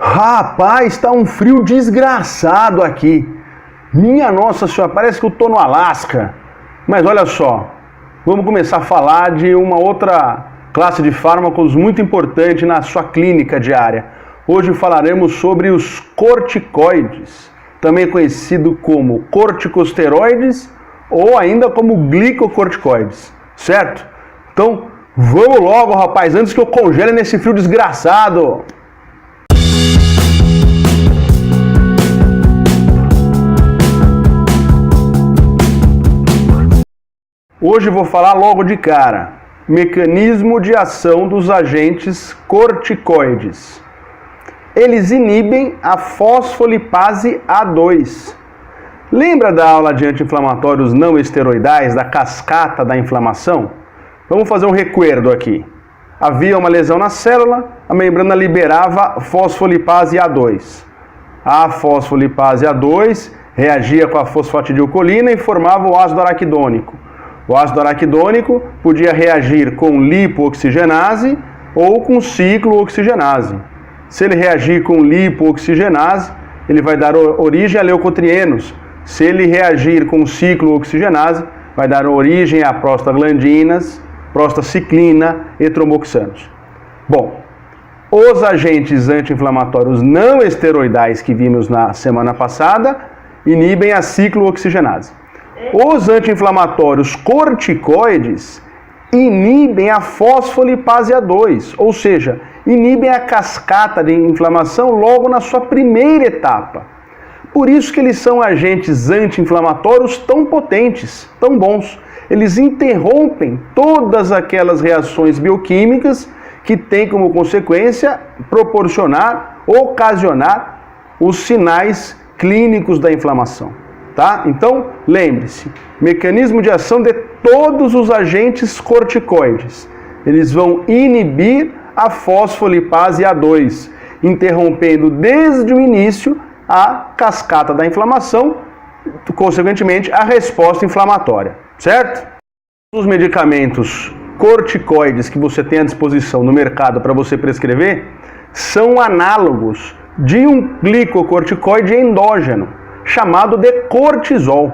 Rapaz, tá um frio desgraçado aqui. Minha Nossa Senhora, parece que eu tô no Alasca. Mas olha só, vamos começar a falar de uma outra classe de fármacos muito importante na sua clínica diária. Hoje falaremos sobre os corticoides, também conhecido como corticosteroides ou ainda como glicocorticoides, certo? Então, vamos logo, rapaz, antes que eu congele nesse frio desgraçado. Hoje vou falar logo de cara, mecanismo de ação dos agentes corticoides. Eles inibem a fosfolipase A2. Lembra da aula de anti-inflamatórios não esteroidais, da cascata da inflamação? Vamos fazer um recuerdo aqui. Havia uma lesão na célula, a membrana liberava fosfolipase A2. A fosfolipase A2 reagia com a fosfatidilcolina e formava o ácido araquidônico. O ácido araquidônico podia reagir com lipooxigenase ou com ciclooxigenase. Se ele reagir com lipooxigenase, ele vai dar origem a leucotrienos. Se ele reagir com ciclooxigenase, vai dar origem a prostaglandinas, prostaciclina e tromboxanos. Bom, os agentes anti-inflamatórios não esteroidais que vimos na semana passada inibem a ciclooxigenase. Os anti-inflamatórios corticoides inibem a fosfolipase A2, ou seja, inibem a cascata de inflamação logo na sua primeira etapa. Por isso que eles são agentes anti-inflamatórios tão potentes, tão bons. Eles interrompem todas aquelas reações bioquímicas que têm como consequência proporcionar, ocasionar os sinais clínicos da inflamação. Tá? Então, lembre-se, mecanismo de ação de todos os agentes corticoides. Eles vão inibir a fosfolipase A2, interrompendo desde o início a cascata da inflamação, consequentemente a resposta inflamatória, certo? Os medicamentos corticoides que você tem à disposição no mercado para você prescrever são análogos de um glicocorticoide endógeno, chamado de cortisol.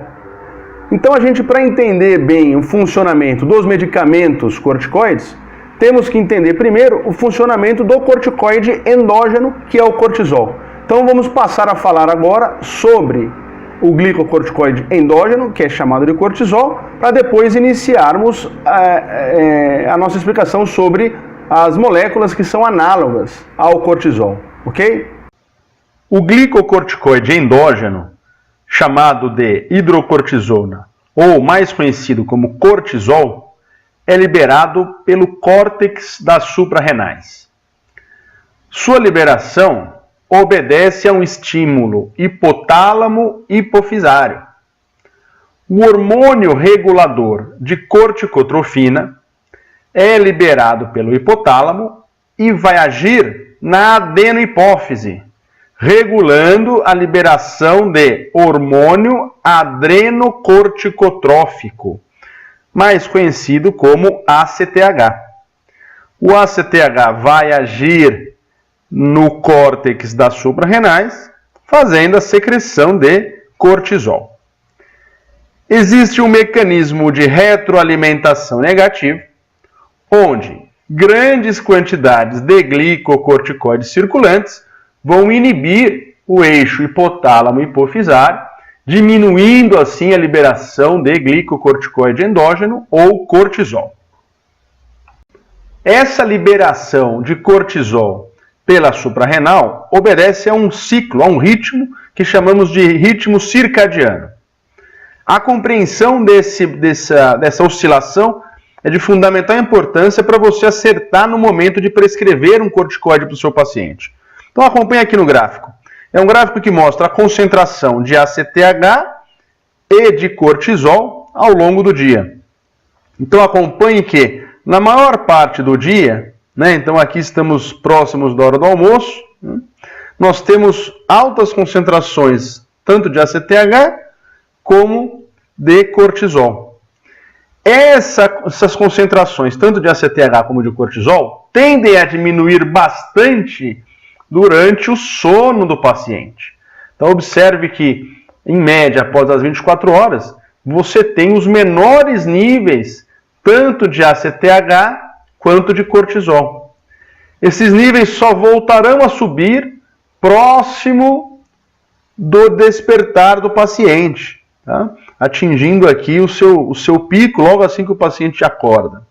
Então para entender bem o funcionamento dos medicamentos corticoides, temos que entender primeiro o funcionamento do corticoide endógeno, que é o cortisol. Então vamos passar a falar agora sobre o glicocorticoide endógeno, que é chamado de cortisol, para depois iniciarmos a nossa explicação sobre as moléculas que são análogas ao cortisol, ok? O glicocorticoide endógeno, chamado de hidrocortisona, ou mais conhecido como cortisol, é liberado pelo córtex das suprarrenais. Sua liberação obedece a um estímulo hipotálamo-hipofisário. O hormônio regulador de corticotrofina é liberado pelo hipotálamo e vai agir na adenohipófise, regulando a liberação de hormônio adrenocorticotrófico, mais conhecido como ACTH. O ACTH vai agir no córtex das suprarrenais, fazendo a secreção de cortisol. Existe um mecanismo de retroalimentação negativo, onde grandes quantidades de glicocorticoides circulantes vão inibir o eixo hipotálamo-hipofisário, diminuindo assim a liberação de glicocorticoide endógeno ou cortisol. Essa liberação de cortisol pela suprarrenal obedece a um ciclo, a um ritmo que chamamos de ritmo circadiano. A compreensão dessa oscilação é de fundamental importância para você acertar no momento de prescrever um corticoide para o seu paciente. Então acompanhe aqui no gráfico. É um gráfico que mostra a concentração de ACTH e de cortisol ao longo do dia. Então acompanhe que na maior parte do dia, então aqui estamos próximos da hora do almoço, nós temos altas concentrações tanto de ACTH como de cortisol. Essas concentrações, tanto de ACTH como de cortisol, tendem a diminuir bastante durante o sono do paciente. Então observe que, em média, após as 24 horas, você tem os menores níveis tanto de ACTH quanto de cortisol. Esses níveis só voltarão a subir próximo do despertar do paciente, tá? Atingindo aqui o seu pico logo assim que o paciente acorda.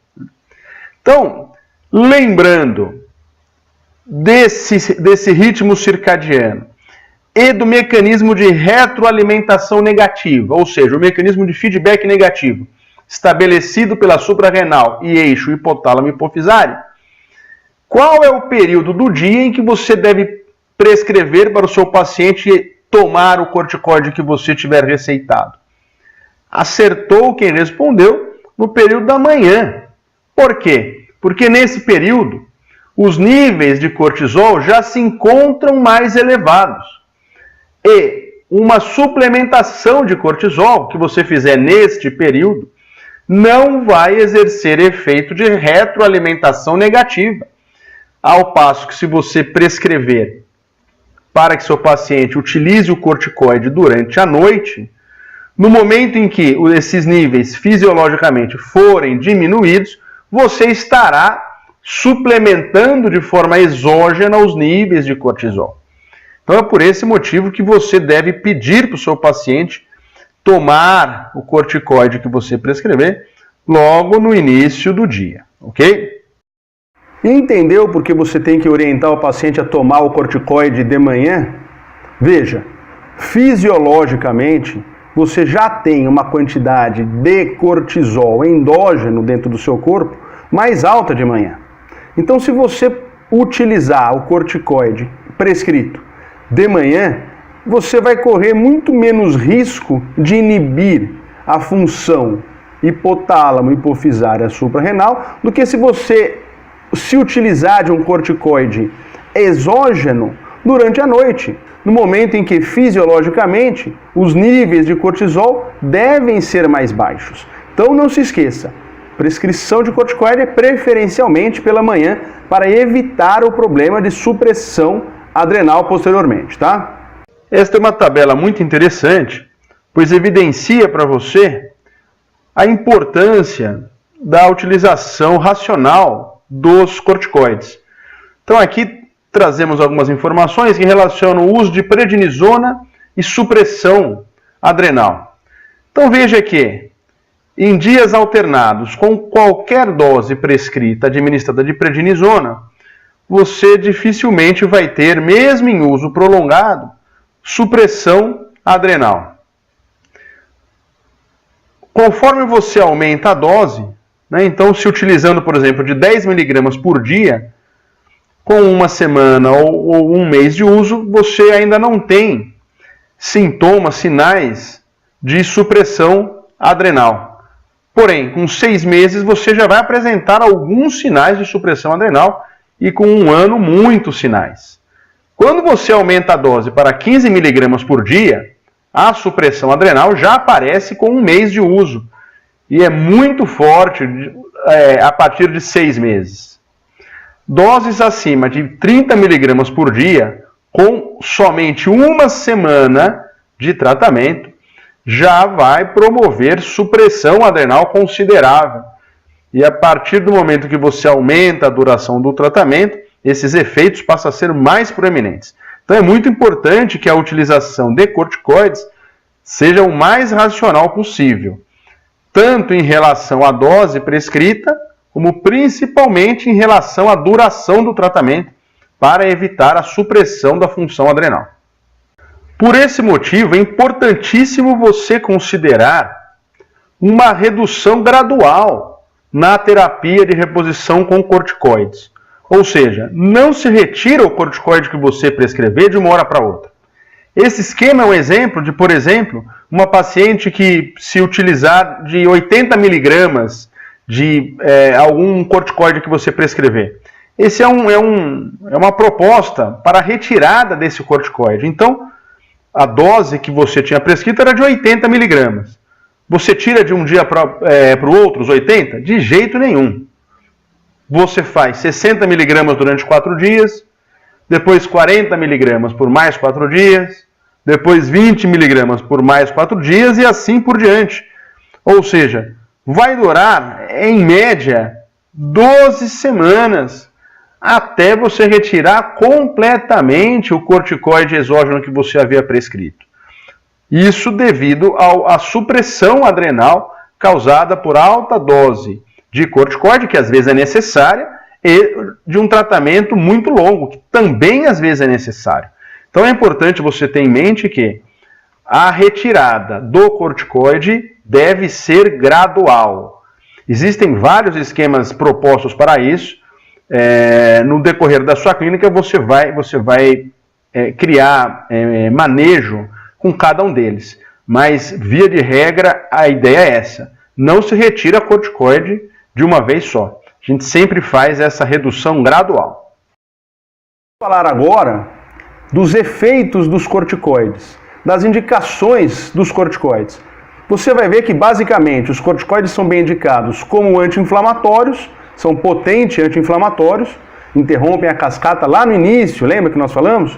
Então, lembrando desse ritmo circadiano e do mecanismo de retroalimentação negativa, ou seja, o mecanismo de feedback negativo, estabelecido pela suprarrenal e eixo hipotálamo-hipofisário, qual é o período do dia em que você deve prescrever para o seu paciente tomar o corticoide que você tiver receitado? Acertou quem respondeu no período da manhã. Por quê? Porque nesse período, os níveis de cortisol já se encontram mais elevados. E uma suplementação de cortisol que você fizer neste período não vai exercer efeito de retroalimentação negativa. Ao passo que se você prescrever para que seu paciente utilize o corticoide durante a noite, no momento em que esses níveis fisiologicamente forem diminuídos, você estará suplementando de forma exógena os níveis de cortisol. Então é por esse motivo que você deve pedir para o seu paciente tomar o corticoide que você prescrever logo no início do dia, ok? Entendeu por que você tem que orientar o paciente a tomar o corticoide de manhã? Veja, fisiologicamente, você já tem uma quantidade de cortisol endógeno dentro do seu corpo mais alta de manhã. Então, se você utilizar o corticoide prescrito de manhã, você vai correr muito menos risco de inibir a função hipotálamo-hipofisária suprarrenal do que se você se utilizar de um corticoide exógeno durante a noite, no momento em que fisiologicamente os níveis de cortisol devem ser mais baixos. Então não se esqueça, prescrição de corticoide é preferencialmente pela manhã para evitar o problema de supressão adrenal posteriormente, tá? Esta é uma tabela muito interessante, pois evidencia para você a importância da utilização racional dos corticoides. Então aqui trazemos algumas informações que relacionam o uso de prednisona e supressão adrenal. Então veja que em dias alternados, com qualquer dose prescrita administrada de prednisona, você dificilmente vai ter, mesmo em uso prolongado, supressão adrenal. Conforme você aumenta a dose, então se utilizando, por exemplo, de 10 mg por dia, com uma semana ou um mês de uso, você ainda não tem sintomas, sinais de supressão adrenal. Porém, com 6 meses você já vai apresentar alguns sinais de supressão adrenal e com 1 ano muitos sinais. Quando você aumenta a dose para 15 mg por dia, a supressão adrenal já aparece com 1 mês de uso e é muito forte a partir de 6 meses. Doses acima de 30 mg por dia, com somente 1 semana de tratamento, já vai promover supressão adrenal considerável. E a partir do momento que você aumenta a duração do tratamento, esses efeitos passam a ser mais proeminentes. Então é muito importante que a utilização de corticoides seja o mais racional possível, tanto em relação à dose prescrita, como principalmente em relação à duração do tratamento, para evitar a supressão da função adrenal. Por esse motivo, é importantíssimo você considerar uma redução gradual na terapia de reposição com corticoides. Ou seja, não se retira o corticoide que você prescrever de uma hora para outra. Esse esquema é um exemplo de, por exemplo, uma paciente que se utilizar de 80 mg de algum corticoide que você prescrever. Esse é uma proposta para a retirada desse corticoide. Então, a dose que você tinha prescrito era de 80 mg. Você tira de um dia para o outro os 80? De jeito nenhum. Você faz 60 mg durante 4 dias, depois 40 miligramas por mais 4 dias, depois 20 miligramas por mais 4 dias e assim por diante. Ou seja, vai durar, em média, 12 semanas até você retirar completamente o corticoide exógeno que você havia prescrito. Isso devido à supressão adrenal causada por alta dose de corticoide, que às vezes é necessária, e de um tratamento muito longo, que também às vezes é necessário. Então é importante você ter em mente que a retirada do corticoide deve ser gradual. Existem vários esquemas propostos para isso. No decorrer da sua clínica você vai criar manejo com cada um deles. Mas, via de regra, a ideia é essa. Não se retira corticoide de uma vez só. A gente sempre faz essa redução gradual. Vou falar agora dos efeitos dos corticoides, das indicações dos corticoides. Você vai ver que, basicamente, os corticoides são bem indicados como anti-inflamatórios, são potentes anti-inflamatórios, interrompem a cascata lá no início, lembra que nós falamos?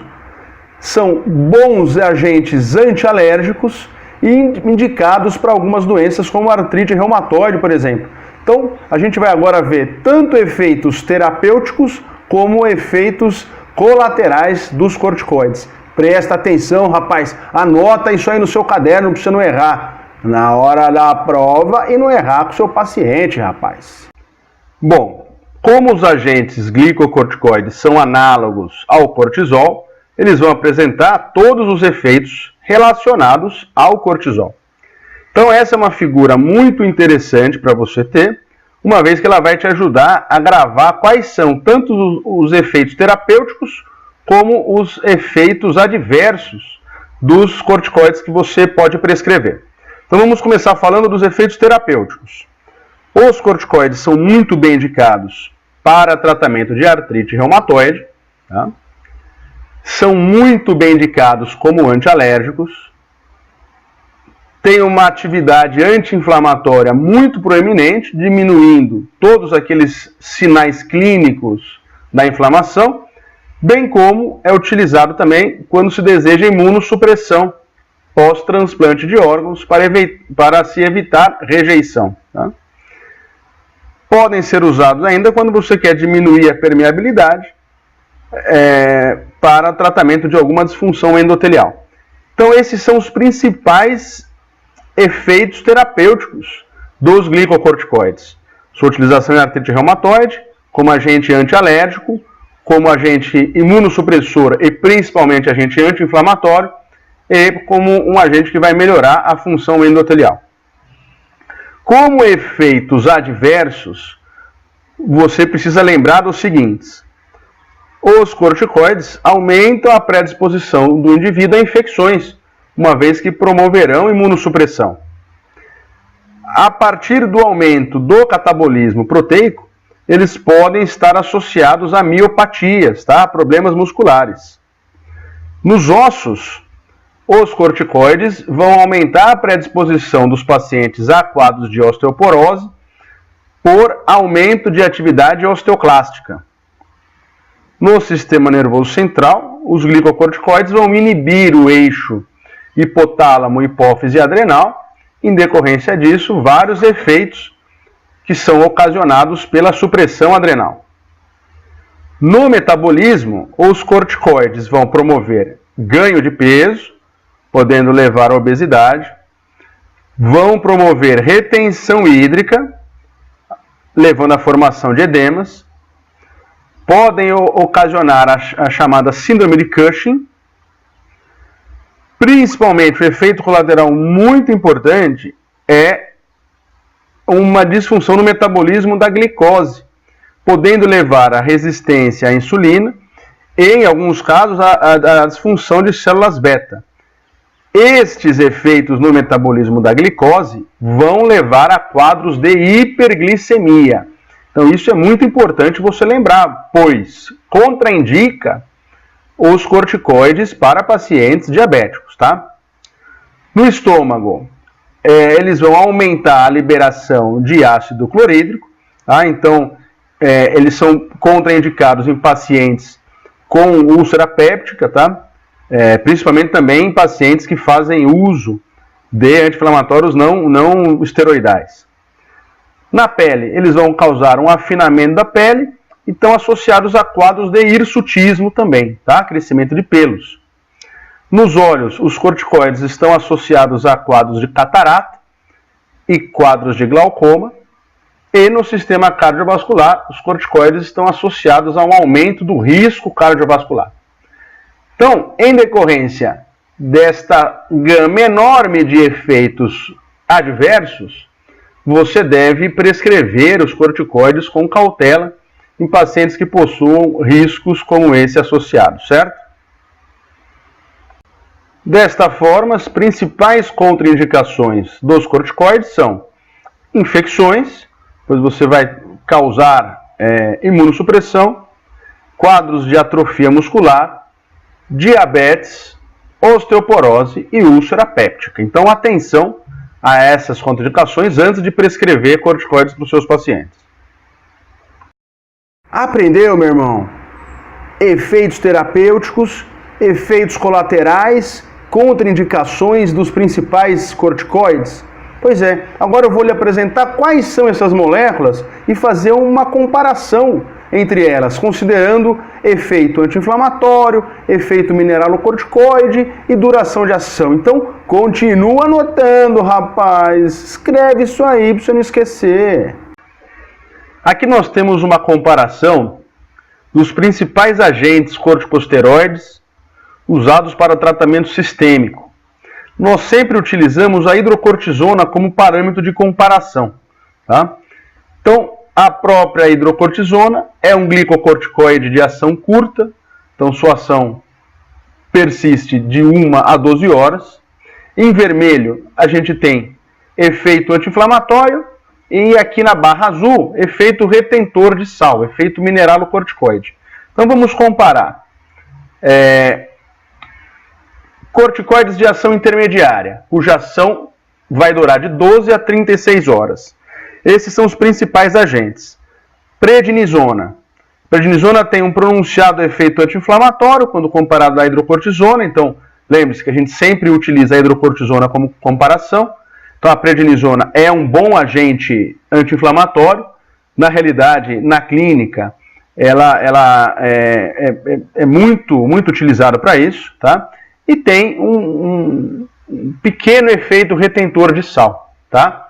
São bons agentes antialérgicos e indicados para algumas doenças como artrite reumatoide, por exemplo. Então, a gente vai agora ver tanto efeitos terapêuticos como efeitos colaterais dos corticoides. Presta atenção, rapaz, anota isso aí no seu caderno para você não errar na hora da prova e não errar com o seu paciente, rapaz. Bom, como os agentes glicocorticoides são análogos ao cortisol, eles vão apresentar todos os efeitos relacionados ao cortisol. Então essa é uma figura muito interessante para você ter, uma vez que ela vai te ajudar a gravar quais são tanto os efeitos terapêuticos como os efeitos adversos dos corticoides que você pode prescrever. Então vamos começar falando dos efeitos terapêuticos. Os corticoides são muito bem indicados para tratamento de artrite reumatoide, tá? São muito bem indicados como antialérgicos, têm uma atividade anti-inflamatória muito proeminente, diminuindo todos aqueles sinais clínicos da inflamação, bem como é utilizado também quando se deseja imunossupressão pós-transplante de órgãos para se evitar rejeição. Tá? Podem ser usados ainda quando você quer diminuir a permeabilidade para tratamento de alguma disfunção endotelial. Então esses são os principais efeitos terapêuticos dos glicocorticoides. Sua utilização em artrite reumatoide, como agente antialérgico, como agente imunossupressor e principalmente agente anti-inflamatório, e como um agente que vai melhorar a função endotelial. Como efeitos adversos, você precisa lembrar dos seguintes. Os corticoides aumentam a predisposição do indivíduo a infecções, uma vez que promoverão imunossupressão. A partir do aumento do catabolismo proteico, eles podem estar associados a miopatias, tá? Problemas musculares. Nos ossos, os corticoides vão aumentar a predisposição dos pacientes a quadros de osteoporose por aumento de atividade osteoclástica. No sistema nervoso central, os glicocorticoides vão inibir o eixo hipotálamo, hipófise e adrenal. Em decorrência disso, vários efeitos que são ocasionados pela supressão adrenal. No metabolismo, os corticoides vão promover ganho de peso, podendo levar à obesidade, vão promover retenção hídrica, levando à formação de edemas, podem ocasionar a chamada síndrome de Cushing. Principalmente, o efeito colateral muito importante é uma disfunção no metabolismo da glicose, podendo levar à resistência à insulina e, em alguns casos, à disfunção de células beta. Estes efeitos no metabolismo da glicose vão levar a quadros de hiperglicemia. Então isso é muito importante você lembrar, pois contraindica os corticoides para pacientes diabéticos, tá? No estômago, eles vão aumentar a liberação de ácido clorídrico, tá? Então eles são contraindicados em pacientes com úlcera péptica, tá? Principalmente também em pacientes que fazem uso de anti-inflamatórios não esteroidais. Na pele, eles vão causar um afinamento da pele e estão associados a quadros de hirsutismo também, tá? Crescimento de pelos. Nos olhos, os corticoides estão associados a quadros de catarata e quadros de glaucoma. E no sistema cardiovascular, os corticoides estão associados a um aumento do risco cardiovascular. Então, em decorrência desta gama enorme de efeitos adversos, você deve prescrever os corticoides com cautela em pacientes que possuam riscos como esse associados, certo? Desta forma, as principais contraindicações dos corticoides são infecções, pois você vai causar imunossupressão, quadros de atrofia muscular, diabetes, osteoporose e úlcera péptica. Então, atenção a essas contraindicações antes de prescrever corticoides para os seus pacientes. Aprendeu, meu irmão? Efeitos terapêuticos, efeitos colaterais, contraindicações dos principais corticoides? Pois é, agora eu vou lhe apresentar quais são essas moléculas e fazer uma comparação entre elas, considerando efeito anti-inflamatório, efeito mineralocorticoide e duração de ação. Então, continua anotando, rapaz. Escreve isso aí para você não esquecer. Aqui nós temos uma comparação dos principais agentes corticosteroides usados para tratamento sistêmico. Nós sempre utilizamos a hidrocortisona como parâmetro de comparação, tá? Então, a própria hidrocortisona é um glicocorticoide de ação curta, então sua ação persiste de 1 a 12 horas. Em vermelho, a gente tem efeito anti-inflamatório e aqui na barra azul, efeito retentor de sal, efeito mineralocorticoide. Então, vamos comparar. Corticoides de ação intermediária, cuja ação vai durar de 12 a 36 horas. Esses são os principais agentes. Prednisona. Prednisona tem um pronunciado efeito anti-inflamatório quando comparado à hidrocortisona. Então, lembre-se que a gente sempre utiliza a hidrocortisona como comparação. Então, a prednisona é um bom agente anti-inflamatório. Na realidade, na clínica, ela é muito utilizada para isso, tá? E tem um pequeno efeito retentor de sal, tá?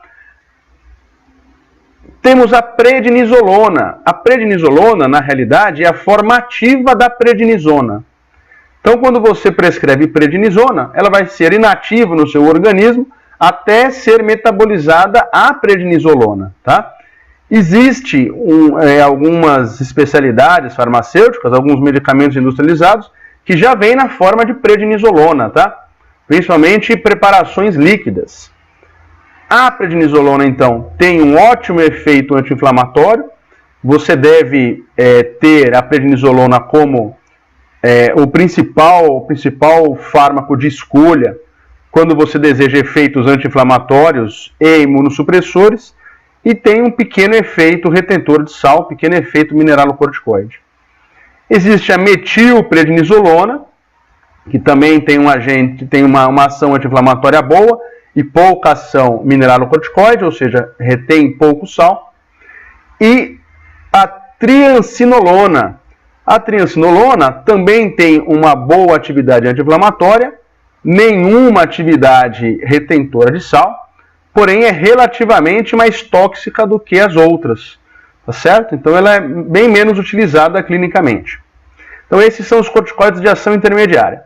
Temos a prednisolona. A prednisolona, na realidade, é a forma ativa da prednisona. Então, quando você prescreve prednisona, ela vai ser inativa no seu organismo até ser metabolizada a prednisolona, tá? Existe algumas especialidades farmacêuticas, alguns medicamentos industrializados, que já vem na forma de prednisolona, tá? Principalmente preparações líquidas. A prednisolona, então, tem um ótimo efeito anti-inflamatório. Você deve ter a prednisolona como o principal fármaco de escolha quando você deseja efeitos anti-inflamatórios e imunossupressores, e tem um pequeno efeito retentor de sal, pequeno efeito mineralocorticoide. Existe a metilprednisolona, que também tem uma ação anti-inflamatória boa e pouca ação mineralocorticoide, ou seja, retém pouco sal. E a triancinolona. A triancinolona também tem uma boa atividade anti-inflamatória, nenhuma atividade retentora de sal, porém é relativamente mais tóxica do que as outras. Tá certo? Então ela é bem menos utilizada clinicamente. Então esses são os corticoides de ação intermediária.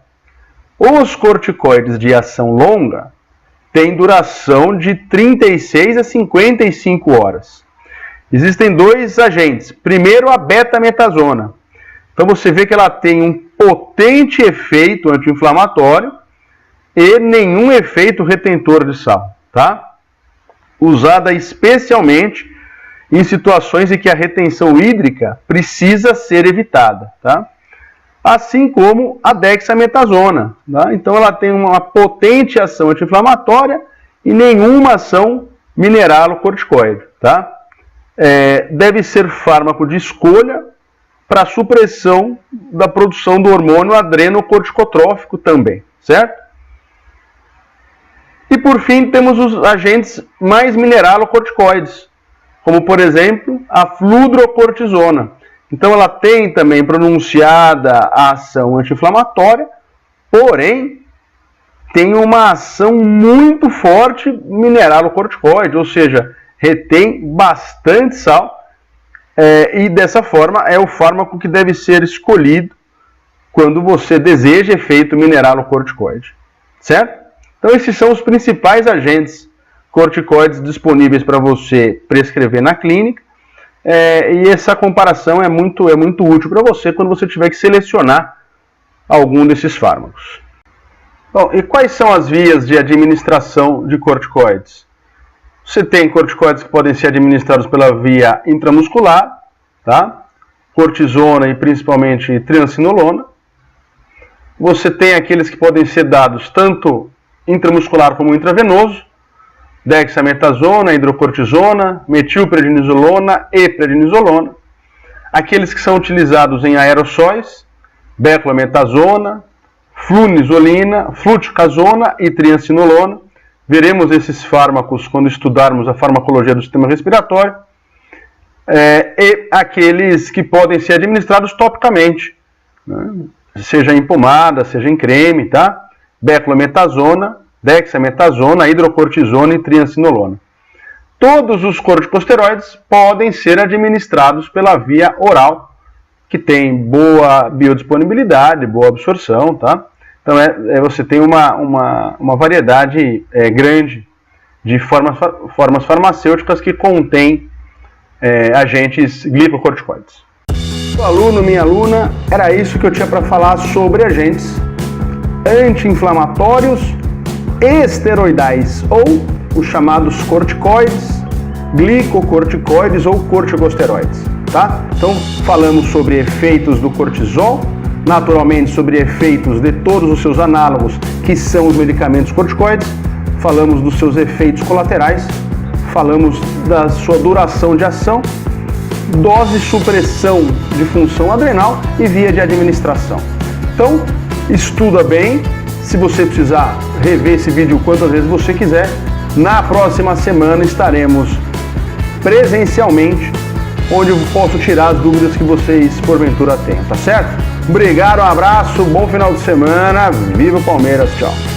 Os corticoides de ação longa têm duração de 36 a 55 horas. Existem dois agentes. Primeiro, a betametasona. Então você vê que ela tem um potente efeito anti-inflamatório e nenhum efeito retentor de sal, tá? Usada especialmente em situações em que a retenção hídrica precisa ser evitada, tá? Assim como a dexametasona, tá? Então ela tem uma potente ação anti-inflamatória e nenhuma ação mineralocorticoide, tá? Deve ser fármaco de escolha para supressão da produção do hormônio adrenocorticotrófico também, certo? E por fim, temos os agentes mais mineralocorticoides, como por exemplo a fludrocortisona. Então ela tem também pronunciada a ação anti-inflamatória, porém tem uma ação muito forte mineralocorticoide, ou seja, retém bastante sal, e dessa forma é o fármaco que deve ser escolhido quando você deseja efeito mineralocorticoide, certo? Então esses são os principais agentes corticoides disponíveis para você prescrever na clínica, e essa comparação é muito útil para você quando você tiver que selecionar algum desses fármacos. Bom, e quais são as vias de administração de corticoides? Você tem corticoides que podem ser administrados pela via intramuscular, tá? Cortisona e principalmente triancinolona. Você tem aqueles que podem ser dados tanto intramuscular como intravenoso, dexametasona, hidrocortisona, metilprednisolona e prednisolona. Aqueles que são utilizados em aerossóis, beclometasona, flunisolina, fluticasona e triancinolona. Veremos esses fármacos quando estudarmos a farmacologia do sistema respiratório. E aqueles que podem ser administrados topicamente, né? Seja em pomada, seja em creme, tá? Beclometasona, dexametasona, hidrocortisona e triancinolona. Todos os corticosteroides podem ser administrados pela via oral, que tem boa biodisponibilidade, boa absorção, tá? Então você tem uma variedade grande de formas farmacêuticas que contêm agentes glicocorticoides. Meu aluno, minha aluna, era isso que eu tinha para falar sobre agentes anti-inflamatórios esteroidais, ou os chamados corticoides, glicocorticoides ou corticosteroides, tá? Então falamos sobre efeitos do cortisol, naturalmente sobre efeitos de todos os seus análogos, que são os medicamentos corticoides, falamos dos seus efeitos colaterais, falamos da sua duração de ação, dose e supressão de função adrenal e via de administração. Então, estuda bem. Se você precisar rever esse vídeo quantas vezes você quiser, na próxima semana estaremos presencialmente, onde eu posso tirar as dúvidas que vocês porventura tenham, tá certo? Obrigado, um abraço, bom final de semana, viva o Palmeiras, tchau!